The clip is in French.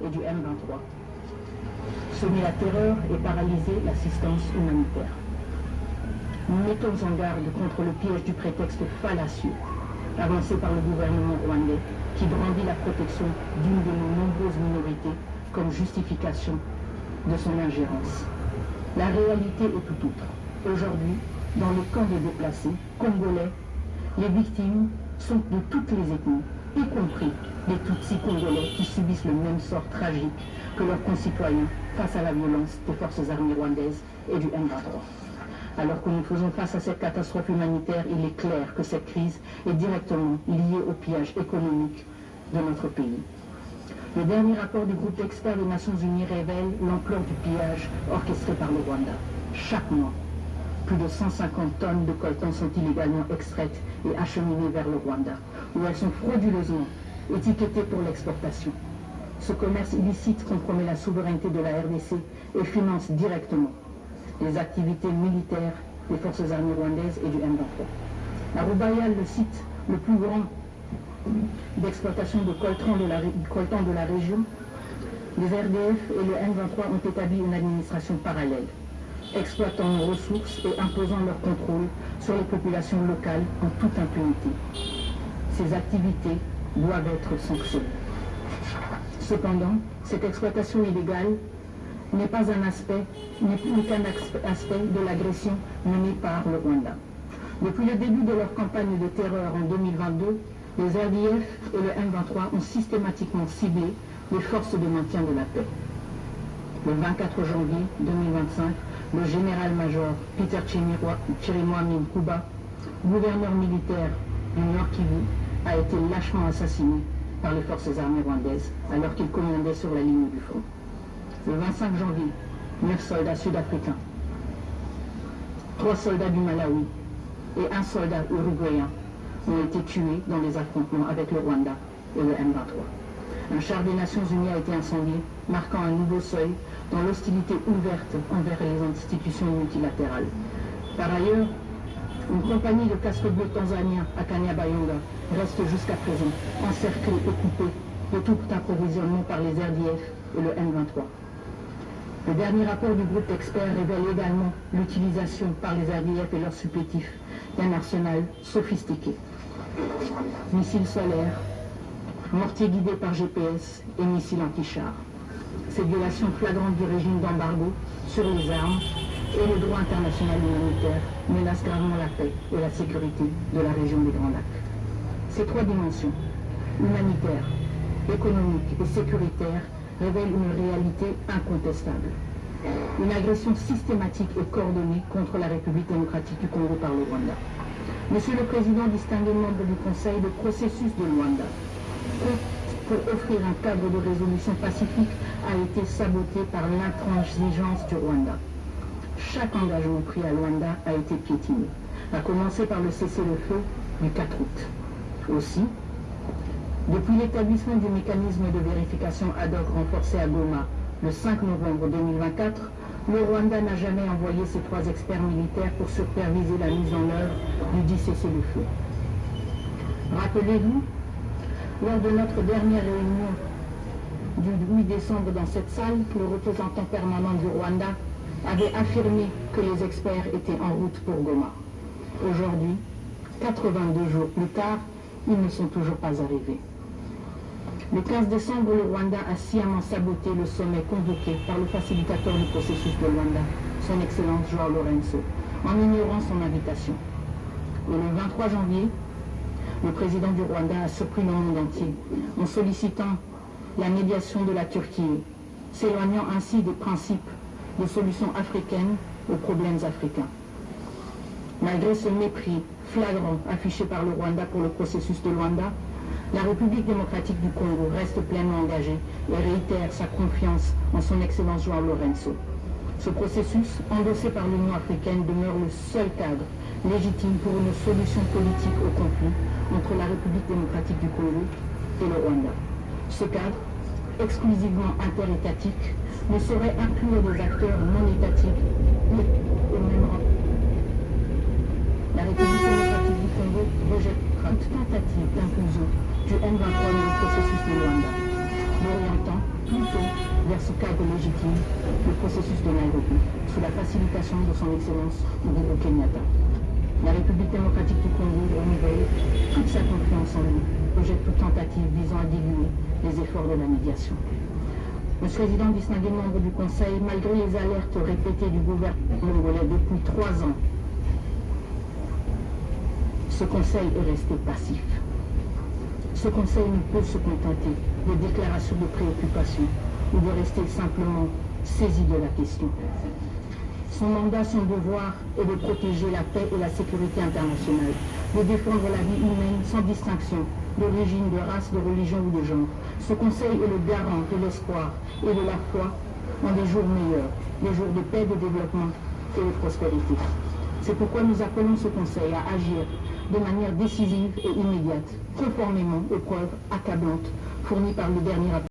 et du M23. Semer la terreur et paralyser l'assistance humanitaire. Mettons en garde contre le piège du prétexte fallacieux avancé par le gouvernement rwandais qui brandit la protection d'une de nos nombreuses minorités comme justification de son ingérence. La réalité est tout autre. Aujourd'hui, dans le camp des déplacés congolais, les victimes sont de toutes les ethnies, y compris les Tutsis congolais qui subissent le même sort tragique que leurs concitoyens face à la violence des forces armées rwandaises et du M23. Alors que nous faisons face à cette catastrophe humanitaire, il est clair que cette crise est directement liée au pillage économique de notre pays. Le dernier rapport du groupe d'experts des Nations Unies révèle l'ampleur du pillage orchestré par le Rwanda. Chaque mois, plus de 150 tonnes de coltan sont illégalement extraites et acheminées vers le Rwanda, où elles sont frauduleusement étiquetées pour l'exportation. Ce commerce illicite compromet la souveraineté de la RDC et finance directement les activités militaires des forces armées rwandaises et du M23. Arubaya, le site le plus grand d'exploitation de coltan de la région, les RDF et le M23 ont établi une administration parallèle, exploitant nos ressources et imposant leur contrôle sur les populations locales en toute impunité. Ces activités doivent être sanctionnées. Cependant, cette exploitation illégale n'est pas un aspect, n'est plus qu'un aspect de l'agression menée par le Rwanda. Depuis le début de leur campagne de terreur en 2022, les RDF et le M23 ont systématiquement ciblé les forces de maintien de la paix. Le 24 janvier 2025, le général-major Peter Chirimwami Nkuba, gouverneur militaire du Nord Kivu, a été lâchement assassiné par les forces armées rwandaises alors qu'il commandait sur la ligne du front. Le 25 janvier, 9 soldats sud-africains, 3 soldats du Malawi et 1 soldat uruguayen ont été tués dans les affrontements avec le Rwanda et le M23. Un char des Nations Unies a été incendié, marquant un nouveau seuil dans l'hostilité ouverte envers les institutions multilatérales. Par ailleurs, une compagnie de casques bleus tanzaniens à Kanyabayonga reste jusqu'à présent encerclée et coupée de tout approvisionnement par les RDF et le M23. Le dernier rapport du groupe d'experts révèle également l'utilisation par les RDF et leurs supplétifs d'un arsenal sophistiqué. Missiles solaires, mortiers guidés par GPS et missiles anti-chars. Ces violations flagrantes du régime d'embargo sur les armes et le droit international humanitaire menacent gravement la paix et la sécurité de la région des Grands Lacs. Ces trois dimensions, humanitaire, économique et sécuritaire, révèle une réalité incontestable. Une agression systématique et coordonnée contre la République démocratique du Congo par le Rwanda. Monsieur le Président, distingué membre du Conseil, le processus de Luanda pour offrir un cadre de résolution pacifique a été saboté par l'intransigeance du Rwanda. Chaque engagement pris à Luanda a été piétiné, à commencer par le cessez-le-feu du 4 août. Aussi, depuis l'établissement du mécanisme de vérification ad hoc renforcé à Goma le 5 novembre 2024, le Rwanda n'a jamais envoyé ses 3 experts militaires pour superviser la mise en œuvre du dit cessez-le-feu. Rappelez-vous, lors de notre dernière réunion du 8 décembre dans cette salle, le représentant permanent du Rwanda avait affirmé que les experts étaient en route pour Goma. Aujourd'hui, 82 jours plus tard, ils ne sont toujours pas arrivés. Le 15 décembre, le Rwanda a sciemment saboté le sommet convoqué par le facilitateur du processus de Luanda, son Excellence João Lourenço, en ignorant son invitation. Et le 23 janvier, le président du Rwanda a surpris le monde entier en sollicitant la médiation de la Turquie, s'éloignant ainsi des principes de solutions africaines aux problèmes africains. Malgré ce mépris flagrant affiché par le Rwanda pour le processus de Luanda, la République démocratique du Congo reste pleinement engagée et réitère sa confiance en son Excellence João Lourenço. Ce processus, endossé par l'Union africaine, demeure le seul cadre légitime pour une solution politique au conflit entre la République démocratique du Congo et le Rwanda. Ce cadre, exclusivement interétatique, ne saurait inclure des acteurs non étatiques au même rang. La République démocratique du Congo rejettera toute tentative d'inclusion du M23 dans le processus de Luanda, l'orientant plutôt ce cadre légitime le processus de Nairobi, sous la facilitation de son Excellence Uhuru Kenyatta. La République démocratique du Congo renouvelle toute sa confiance en lui, rejette toute tentative visant à diluer les efforts de la médiation. Le président distingué membre du Conseil, malgré les alertes répétées du gouvernement congolais depuis 3 ans, ce Conseil est resté passif. Ce Conseil ne peut se contenter de déclarations de préoccupation ou de rester simplement saisi de la question. Son mandat, son devoir est de protéger la paix et la sécurité internationale, de défendre la vie humaine sans distinction d'origine, de race, de religion ou de genre. Ce Conseil est le garant de l'espoir et de la foi en des jours meilleurs, des jours de paix, de développement et de prospérité. C'est pourquoi nous appelons ce Conseil à agir de manière décisive et immédiate, conformément aux preuves accablantes fournies par le dernier rapport.